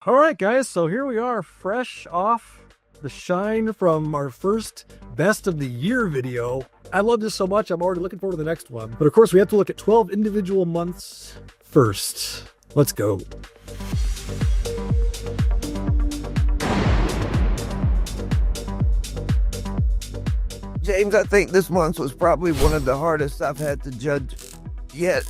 All right, guys, so here we are, fresh off the shine from our first best of the year video. I love this so much, I'm already looking forward to the next one. But of course, we have to look at 12 individual months first. Let's go. James, I think this month was probably one of the hardest I've had to judge yet.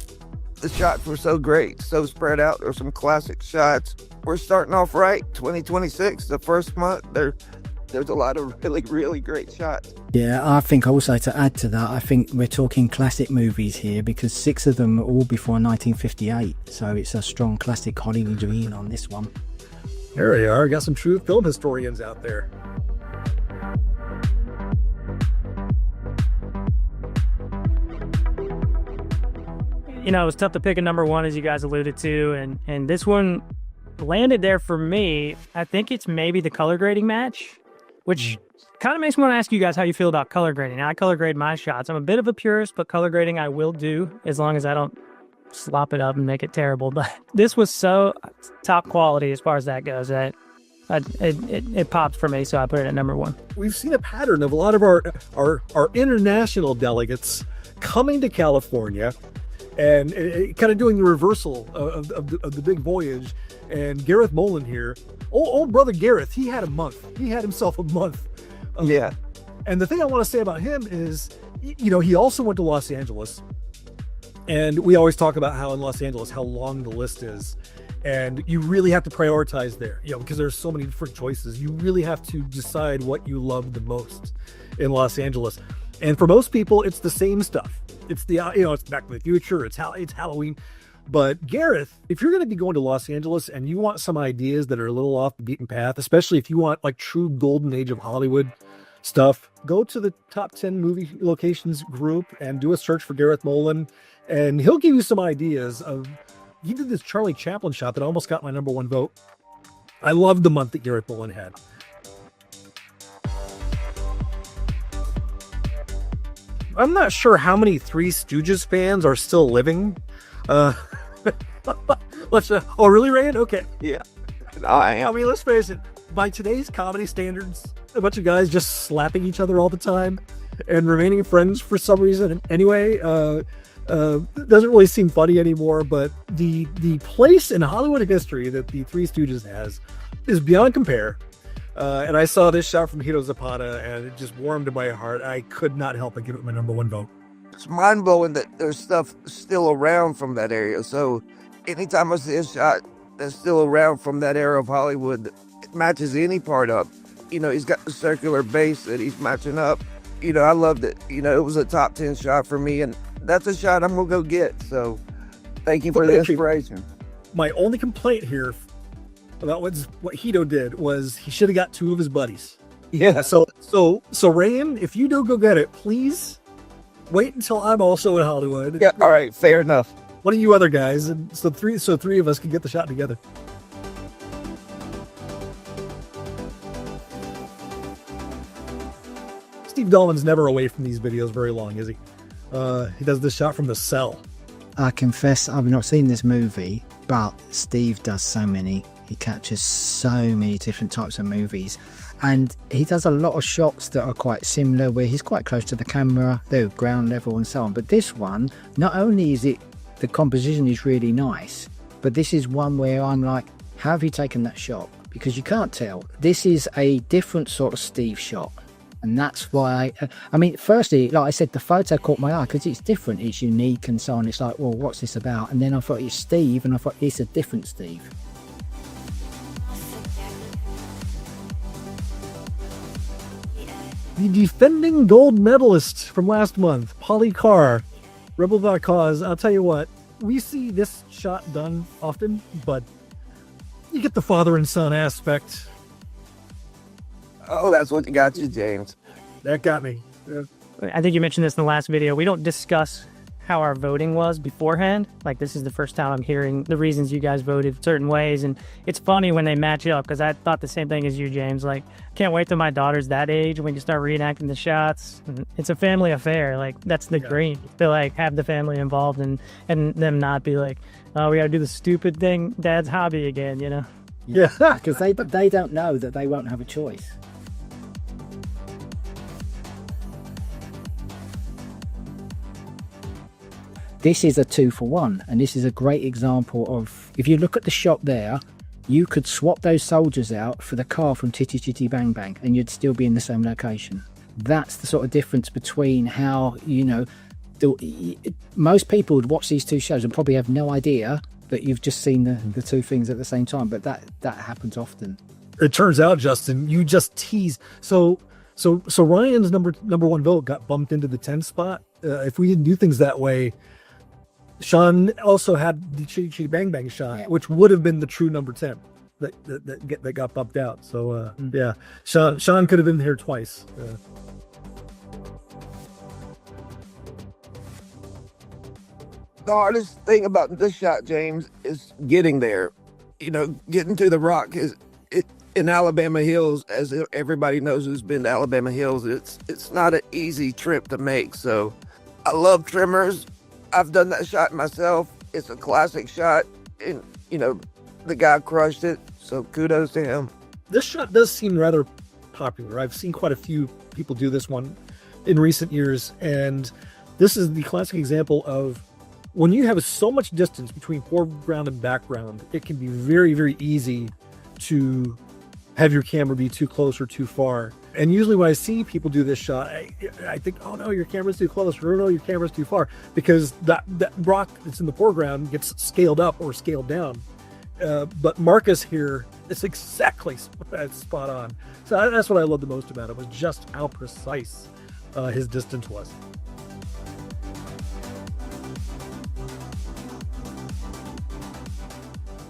The shots were so great, so spread out. There's some classic shots. We're starting off right. 2026, the first month, there's a lot of really great shots. Yeah, I think also to add to that, I think we're talking classic movies here because 6 of them are all before 1958. So it's a strong classic Hollywood lean on this one. There we are. Got some true film historians out there. You know, it was tough to pick a number one, as you guys alluded to, and this one landed there for me. I think it's maybe the color grading match, which kind of makes me want to ask you guys how you feel about color grading. Now, I color grade my shots. I'm a bit of a purist, but color grading I will do as long as I don't slop it up and make it terrible. But this was so top quality as far as that goes that it popped for me, so I put it at number one. We've seen a pattern of a lot of our international delegates coming to California and kind of doing the reversal of the big voyage. And Gareth Molen here, old brother Gareth, he had a month. He had himself a month. Yeah. And the thing I want to say about him is, you know, he also went to Los Angeles. And we always talk about how in Los Angeles, how long the list is. And you really have to prioritize there, you know, because there's so many different choices. You really have to decide what you love the most in Los Angeles. And for most people, it's the same stuff. It's it's Back to the Future, it's Halloween. But Gareth, if you're going to be going to Los Angeles and you want some ideas that are a little off the beaten path, especially if you want like true golden age of Hollywood stuff, go to the top 10 movie locations group and do a search for Gareth Molen, and he'll give you some ideas of. He did this Charlie Chaplin shot that almost got my number one vote. I love the month that Gareth Molen had. I'm not sure how many Three Stooges fans are still living. Let's. Oh, really, Rand? Okay. Yeah. I mean, let's face it. By today's comedy standards, a bunch of guys just slapping each other all the time and remaining friends for some reason. Anyway, doesn't really seem funny anymore. But the place in Hollywood history that the Three Stooges has is beyond compare. And I saw this shot from Hito Zapata, and it just warmed my heart. I could not help but give it my number one vote. It's mind-blowing that there's stuff still around from that area. So anytime I see a shot that's still around from that era of Hollywood, it matches any part up. You know, he's got the circular base that he's matching up. You know, I loved it. You know, it was a top 10 shot for me, and that's a shot I'm going to go get. So thank you for the inspiration. My only complaint here about what Hito did was he should have got 2 of his buddies. Yeah. So Rayan, if you do go get it, please wait until I'm also in Hollywood. Yeah. All right. Fair enough. One of you other guys, and so three of us can get the shot together. Steve Dahlman's never away from these videos very long, is he? He does this shot from The Cell. I confess I've not seen this movie, but Steve does so many. He captures so many different types of movies. And he does a lot of shots that are quite similar, where he's quite close to the camera, they're ground level and so on. But this one, not only is it, the composition is really nice, but this is one where I'm like, how have you taken that shot? Because you can't tell. This is a different sort of Steve shot. And that's why, I mean, firstly, like I said, the photo caught my eye because it's different, it's unique and so on. It's like, well, what's this about? And then I thought it's Steve, and I thought it's a different Steve. The defending gold medalist from last month, Polly Carr, Rebel Without Cause. I'll tell you what, we see this shot done often, but you get the father and son aspect. Oh, that's what got you, James. That got me. Yeah. I think you mentioned this in the last video. We don't discuss how our voting was beforehand. Like, this is the first time I'm hearing the reasons you guys voted certain ways, and it's funny when they match up, because I thought the same thing as you, James. Like, can't wait till my daughter's that age and we can start reenacting the shots. And it's a family affair. Like, that's the dream, to like have the family involved and them not be like, oh, we gotta do the stupid thing, dad's hobby again, you know? Yeah. because they don't know that they won't have a choice. This is a 2-for-1, and this is a great example of, if you look at the shot there, you could swap those soldiers out for the car from Chitty Chitty Bang Bang and you'd still be in the same location. That's the sort of difference between how, most people would watch these two shows and probably have no idea that you've just seen the two things at the same time, but that happens often. It turns out, Justin, you just tease. So Ryan's number one vote got bumped into the 10 spot. If we didn't do things that way, Sean also had the Chitty Chitty Bang Bang shot, which would have been the true number 10 that got bumped out. So yeah, Sean could have been here twice. The hardest thing about this shot, James, is getting there. Getting to the rock in Alabama Hills, as everybody knows who's been to Alabama Hills, it's not an easy trip to make. So I love Tremors. I've done that shot myself. It's a classic shot, and the guy crushed it. So kudos to him. This shot does seem rather popular. I've seen quite a few people do this one in recent years, and this is the classic example of when you have so much distance between foreground and background, it can be very, very easy to have your camera be too close or too far. And usually when I see people do this shot, I think, oh no, your camera's too close, or no, your camera's too far, because that rock that's in the foreground gets scaled up or scaled down. But Marcus here, it's exactly spot on. So that's what I love the most about it, was just how precise his distance was.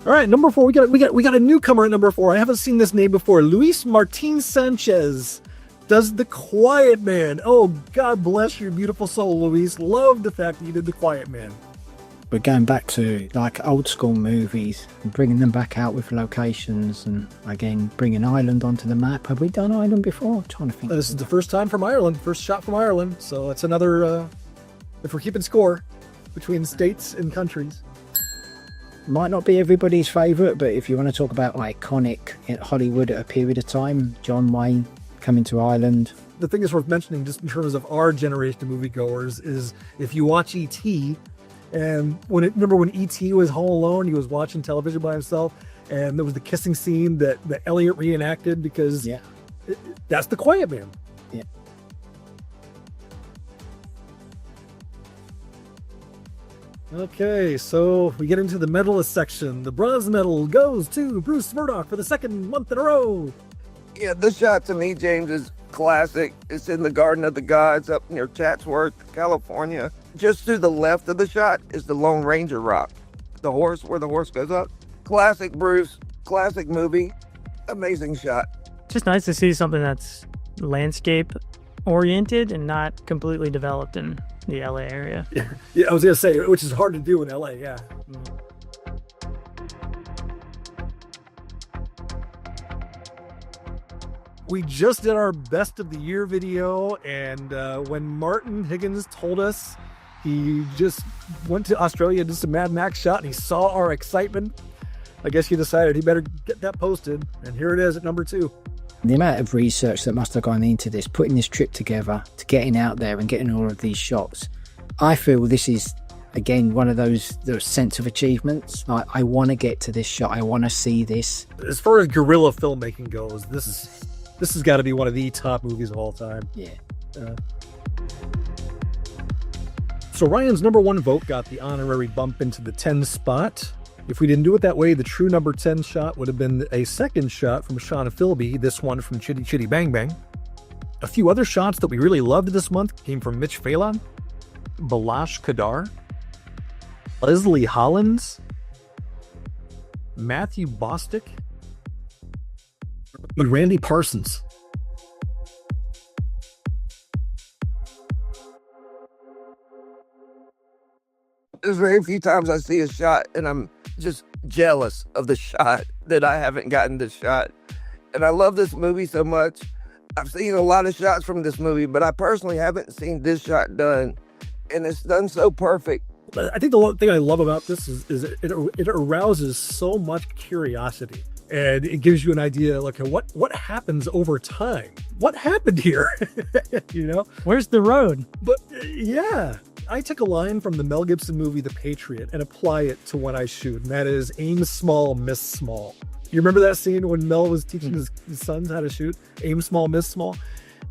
All right, number 4. We got a newcomer at number 4. I haven't seen this name before. Luis Martin Sanchez does The Quiet Man. Oh, God bless your beautiful soul, Luis. Love the fact that you did The Quiet Man. We're going back to like old school movies and bringing them back out with locations, and again bringing Ireland onto the map. Have we done Ireland before? I'm trying to think. This is the first time from Ireland, first shot from Ireland. So it's another, if we're keeping score between states and countries. Might not be everybody's favourite, but if you want to talk about iconic in Hollywood at a period of time, John Wayne coming to Ireland. The thing that's worth mentioning, just in terms of our generation of moviegoers, is if you watch E.T., and remember when E.T. was home alone, he was watching television by himself, and there was the kissing scene that Elliot reenacted, because that's The Quiet Man. Yeah. Okay, so we get into the medalist section. The bronze medal goes to Bruce Murdoch for the second month in a row. Yeah, this shot to me, James, is classic. It's in the Garden of the Gods up near Chatsworth, California. Just to the left of the shot is the Lone Ranger rock. The horse, where the horse goes up. Classic Bruce, classic movie, amazing shot. Just nice to see something that's landscape oriented and not completely developed in the LA area. Yeah, I was gonna say, which is hard to do in LA. Yeah. We just did our best of the year video, and when Martin Higgins told us he just went to Australia and did some Mad Max shot, and he saw our excitement, I guess he decided he better get that posted, and here it is at number 2. The amount of research that must have gone into this, putting this trip together, to getting out there and getting all of these shots, I feel this is, again, one of those sense of achievements. I want to get to this shot. I want to see this. As far as guerrilla filmmaking goes, this has got to be one of the top movies of all time. Yeah. So Ryan's number 1 vote got the honorary bump into the 10 spot. If we didn't do it that way, the true number 10 shot would have been a second shot from Shauna Philby, this one from Chitty Chitty Bang Bang. A few other shots that we really loved this month came from Mitch Phelan, Balash Kadar, Leslie Hollins, Matthew Bostic, and Randy Parsons. There's very few times I see a shot and I'm just jealous of the shot that I haven't gotten this shot. And I love this movie so much. I've seen a lot of shots from this movie, but I personally haven't seen this shot done. And it's done so perfect. I think the one thing I love about this is it arouses so much curiosity. And it gives you an idea, like, what happens over time? What happened here? You know? Where's the road? But yeah, I took a line from the Mel Gibson movie The Patriot and apply it to what I shoot, and that is aim small, miss small. You remember that scene when Mel was teaching his sons how to shoot? Aim small, miss small.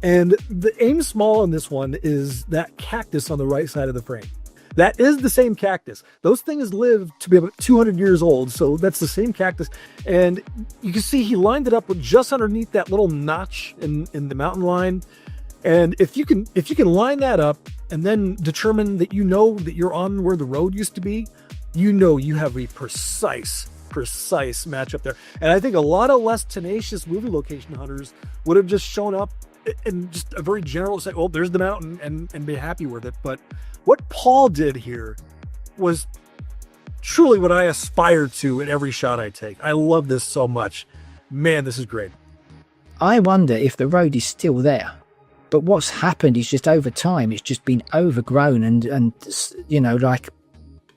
And the aim small in this one is that cactus on the right side of the frame. That is the same cactus. Those things live to be about 200 years old, so that's the same cactus. And you can see he lined it up with just underneath that little notch in the mountain line. And if you can line that up and then determine that you know that you're on where the road used to be, you know you have a precise matchup there. And I think a lot of less tenacious movie location hunters would have just shown up and just a very general say, oh, there's the mountain, and be happy with it. But what Paul did here was truly what I aspire to in every shot I take. I love this so much. Man, this is great. I wonder if the road is still there. But what's happened is just over time, it's just been overgrown and you know, like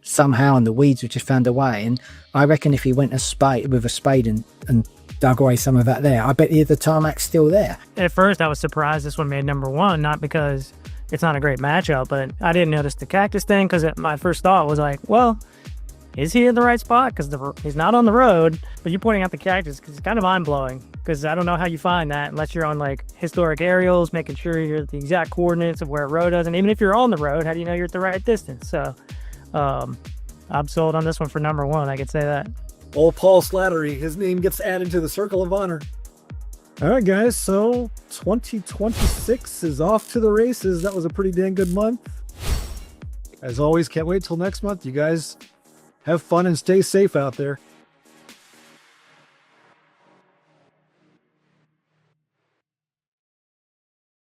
somehow and the weeds have just found a way. And I reckon if he went with a spade and dug away some of that there, I bet the tarmac's still there. At first, I was surprised this one made number one, not because it's not a great matchup, but I didn't notice the cactus thing because my first thought was like, well, is he in the right spot? Because he's not on the road. But you're pointing out the cactus because it's kind of mind-blowing, because I don't know how you find that unless you're on like historic aerials, making sure you're at the exact coordinates of where a road is. And even if you're on the road, how do you know you're at the right distance? So I'm sold on this one for number one. I could say that. Old Paul Slattery, his name gets added to the Circle of Honor. All right, guys, so 2026 is off to the races. That was a pretty dang good month. As always, can't wait till next month. You guys have fun and stay safe out there.